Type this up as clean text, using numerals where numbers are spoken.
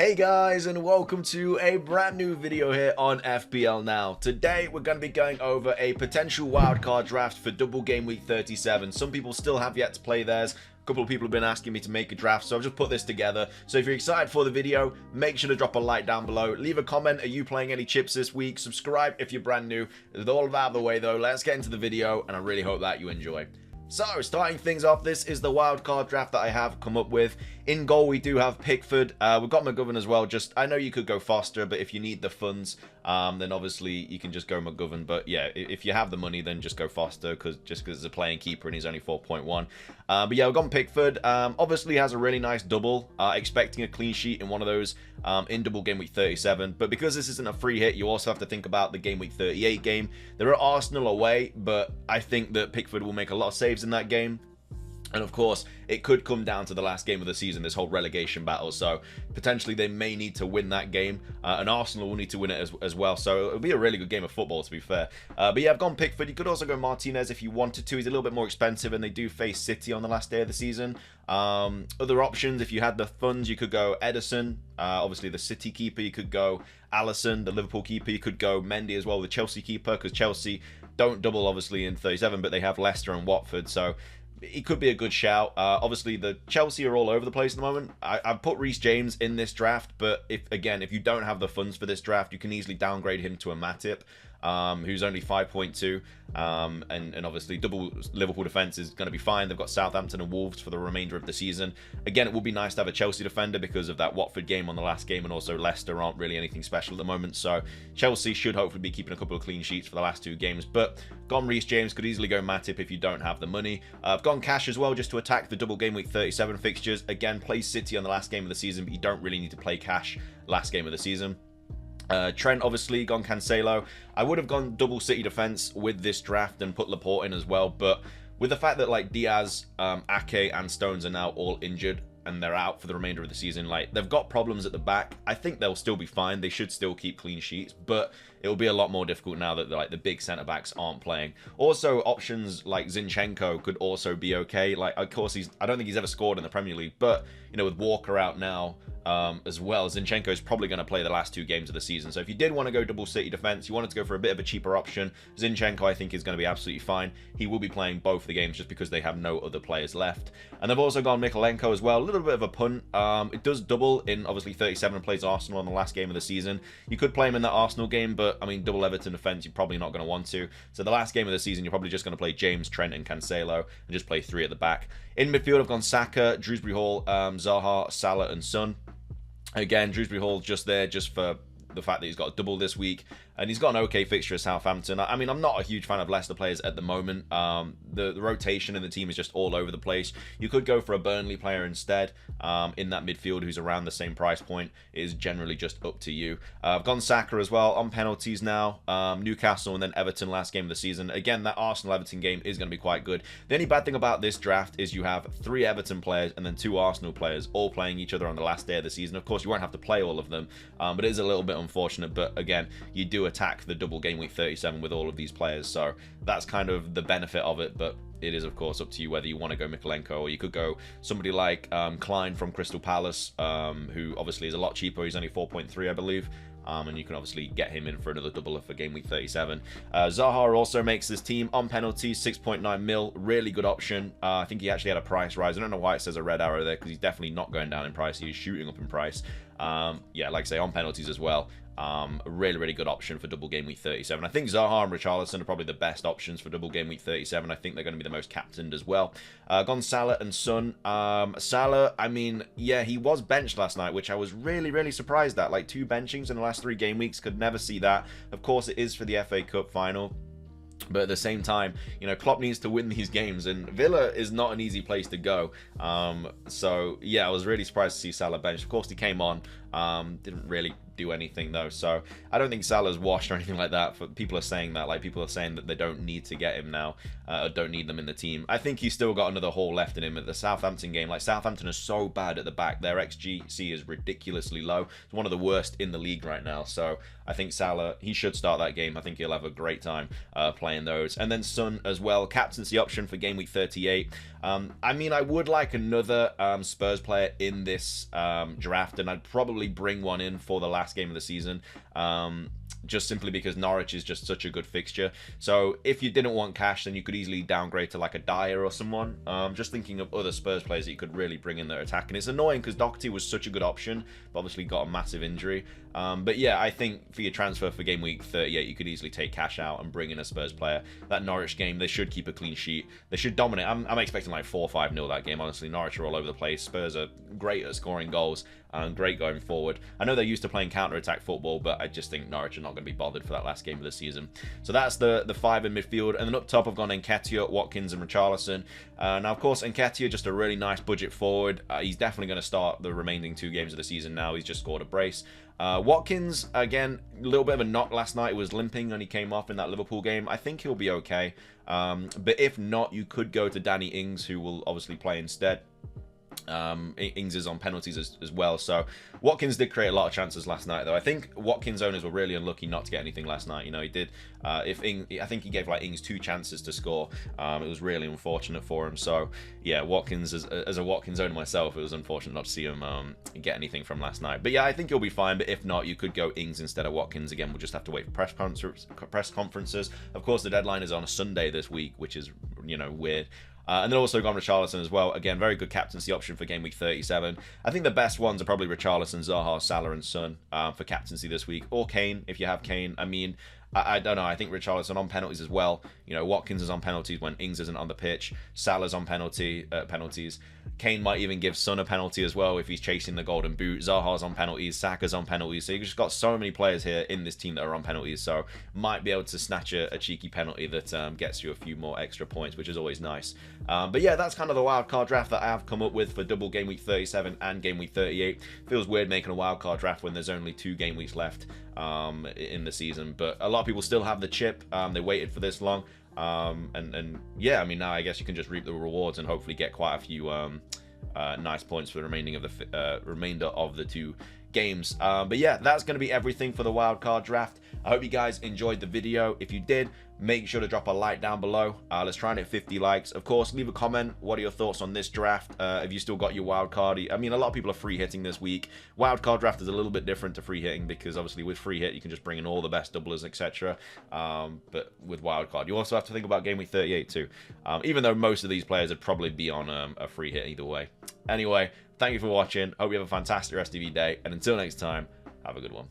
Hey guys, and welcome to a brand new video here on FPL Now. Today we're going to be going over a potential wildcard draft for Double Game Week 37. Some people still have yet to play theirs. A couple of people have been asking me to make a draft, so I've just put this together. So if you're excited for the video, make sure to drop a like down below. Leave a comment, are you playing any chips this week? Subscribe if you're brand new. With all of that out of the way though, let's get into the video, and I really hope that you enjoy. So, starting things off, this is the wildcard draft that I have come up with. In goal, we do have Pickford. We've got McGovern as well. I know you could go Foster, but if you need the funds, then obviously you can just go McGovern. But yeah, if you have the money, then just go Foster, because it's a playing keeper and he's only 4.1. But yeah, we've gone Pickford. Obviously has a really nice double. Expecting a clean sheet in one of those in Double Game Week 37. But because this isn't a free hit, you also have to think about the Game Week 38 game. There are Arsenal away, but I think that Pickford will make a lot of saves in that game. And of course, it could come down to the last game of the season, this whole relegation battle. So potentially they may need to win that game. And Arsenal will need to win it as well. So it'll be a really good game of football, to be fair. But yeah, I've gone Pickford. You could also go Martinez if you wanted to. He's a little bit more expensive, and they do face City on the last day of the season. Other options, if you had the funds, you could go Ederson. Obviously, the City keeper. You could go Alisson, the Liverpool keeper. You could go Mendy as well, the Chelsea keeper, because Chelsea don't double, obviously, in 37, but they have Leicester and Watford. So it could be a good shout. Obviously, the Chelsea are all over the place at the moment. I've put Reece James in this draft, but if you don't have the funds for this draft, you can easily downgrade him to a Matip, who's only 5.2. And obviously, double Liverpool defense is going to be fine. They've got Southampton and Wolves for the remainder of the season. Again, it would be nice to have a Chelsea defender because of that Watford game on the last game, and also Leicester aren't really anything special at the moment. So Chelsea should hopefully be keeping a couple of clean sheets for the last two games. But gone Reece James, could easily go Matip if you don't have the money. I've gone cash as well, just to attack the Double Game Week 37 fixtures. Again, play City on the last game of the season, but you don't really need to play cash last game of the season. Trent, obviously, gone Cancelo. I would have gone double City defense with this draft and put Laporte in as well, but with the fact that like Diaz, Ake, and Stones are now all injured and they're out for the remainder of the season, like they've got problems at the back. I think they'll still be fine. They should still keep clean sheets, but it'll be a lot more difficult now that like the big centre backs aren't playing. Also, options like Zinchenko could also be okay. Like, of course, I don't think he's ever scored in the Premier League, but you know, with Walker out now as well, Zinchenko is probably going to play the last two games of the season. So if you did want to go double City defense, you wanted to go for a bit of a cheaper option, Zinchenko I think is going to be absolutely fine. He will be playing both the games just because they have no other players left. And they've also gone Mykolenko as well. A little bit of a punt. It does double in obviously 37 and plays Arsenal on the last game of the season. You could play him in that Arsenal game, but I mean, double Everton defense, you're probably not going to want to. So the last game of the season, you're probably just going to play James, Trent, and Cancelo, and just play three at the back. In midfield, I've gone Saka, Dewsbury Hall, Zaha, Salah, and Son. Again, Dewsbury Hall just there just for the fact that he's got a double this week, and he's got an okay fixture at Southampton. I mean, I'm not a huge fan of Leicester players at the moment. The rotation in the team is just all over the place. You could go for a Burnley player instead in that midfield who's around the same price point. It is generally just up to you. I've gone Saka as well on penalties now. Newcastle and then Everton last game of the season. Again, that Arsenal-Everton game is going to be quite good. The only bad thing about this draft is you have 3 Everton players and then 2 Arsenal players all playing each other on the last day of the season. Of course, you won't have to play all of them, but it is a little bit unfortunate. But again, you do attack the Double Game Week 37 with all of these players, so that's kind of the benefit of it. But it is of course up to you whether you want to go Mykolenko, or you could go somebody like Klein from Crystal Palace, who obviously is a lot cheaper. He's only 4.3 I believe. And you can obviously get him in for another double for Game Week 37. Zaha also makes this team on penalties, 6.9 mil, really good option. I think he actually had a price rise. I don't know why it says a red arrow there, because he's definitely not going down in price. He's shooting up in price. Yeah, like I say, on penalties as well. A really good option for Double Game Week 37. I think Zaha and Richarlison are probably the best options for Double Game Week 37. I think they're going to be the most captained as well. Gone Salah and Son. Salah, I mean, yeah, he was benched last night, which I was really surprised at. Like 2 benchings in the last 3 game weeks, could never see that. Of course, it is for the FA Cup final. But at the same time, you know, Klopp needs to win these games, and Villa is not an easy place to go. So, yeah, I was really surprised to see Salah benched. Of course, he came on, didn't really do anything though, so I don't think Salah's washed or anything like that. People are saying that, like people are saying that they don't need to get him now, or don't need them in the team. I think he's still got another haul left in him at the Southampton game. Like, Southampton is so bad at the back, their XGC is ridiculously low. It's one of the worst in the league right now, so I think Salah, he should start that game. I think he'll have a great time playing those. And then Son as well, captaincy option for Game Week 38. I mean, I would like another Spurs player in this draft, and I'd probably probably bring one in for the last game of the season. Just simply because Norwich is just such a good fixture. So if you didn't want cash, then you could easily downgrade to like a Dyer or someone. Just thinking of other Spurs players that you could really bring in their attack. And it's annoying because Doherty was such a good option, but obviously got a massive injury. But yeah, I think for your transfer for game week 38, you could easily take cash out and bring in a Spurs player. That Norwich game, they should keep a clean sheet. They should dominate. I'm expecting like 4 or 5-0 that game. Honestly, Norwich are all over the place. Spurs are great at scoring goals and great going forward. I know they're used to playing counter-attack football, but I just think Norwich are not going to be bothered for that last game of the season. So that's the 5 in midfield. And then up top, I've gone Nketiah, Watkins, and Richarlison. Now, of course, Nketiah, just a really nice budget forward. He's definitely going to start the remaining 2 games of the season now. He's just scored a brace. Watkins, again, a little bit of a knock last night. He was limping when he came off in that Liverpool game. I think he'll be okay. But if not, you could go to Danny Ings, who will obviously play instead. Ings is on penalties as well, so Watkins did create a lot of chances last night, though. I think Watkins owners were really unlucky not to get anything last night. You know, he did. I think he gave like Ings 2 chances to score. It was really unfortunate for him. So yeah, Watkins, as a Watkins owner myself, it was unfortunate not to see him get anything from last night. But yeah, I think he'll be fine. But if not, you could go Ings instead of Watkins. Again, we'll just have to wait for press conferences. Of course, the deadline is on a Sunday this week, which is, you know, weird. And then also gone Richarlison as well. Again, very good captaincy option for game week 37. I think the best ones are probably Richarlison, Zaha, Salah, and Son for captaincy this week. Or Kane, if you have Kane. I mean, I don't know. I think Richarlison on penalties as well. You know, Watkins is on penalties when Ings isn't on the pitch. Salah's on penalties. Kane might even give Son a penalty as well if he's chasing the golden boot. Zaha's on penalties. Saka's on penalties. So you've just got so many players here in this team that are on penalties. So might be able to snatch a cheeky penalty that gets you a few more extra points, which is always nice. But yeah, that's kind of the wildcard draft that I have come up with for double game week 37 and game week 38. Feels weird making a wildcard draft when there's only 2 game weeks left in the season, but a lot of people still have the chip. They waited for this long, and yeah, I mean, now I guess you can just reap the rewards and hopefully get quite a few nice points for the remainder of the 2 games. But yeah, that's going to be everything for the wildcard draft. I hope you guys enjoyed the video. If you did, make sure to drop a like down below. Let's try and hit 50 likes. Of course, leave a comment. What are your thoughts on this draft? Have you still got your wildcard? I mean, a lot of people are free hitting this week. Wildcard draft is a little bit different to free hitting because obviously with free hit, you can just bring in all the best doublers, etc. But with wildcard, you also have to think about game week 38 too. Even though most of these players would probably be on a free hit either way. Anyway, thank you for watching. Hope you have a fantastic rest of your day. And until next time, have a good one.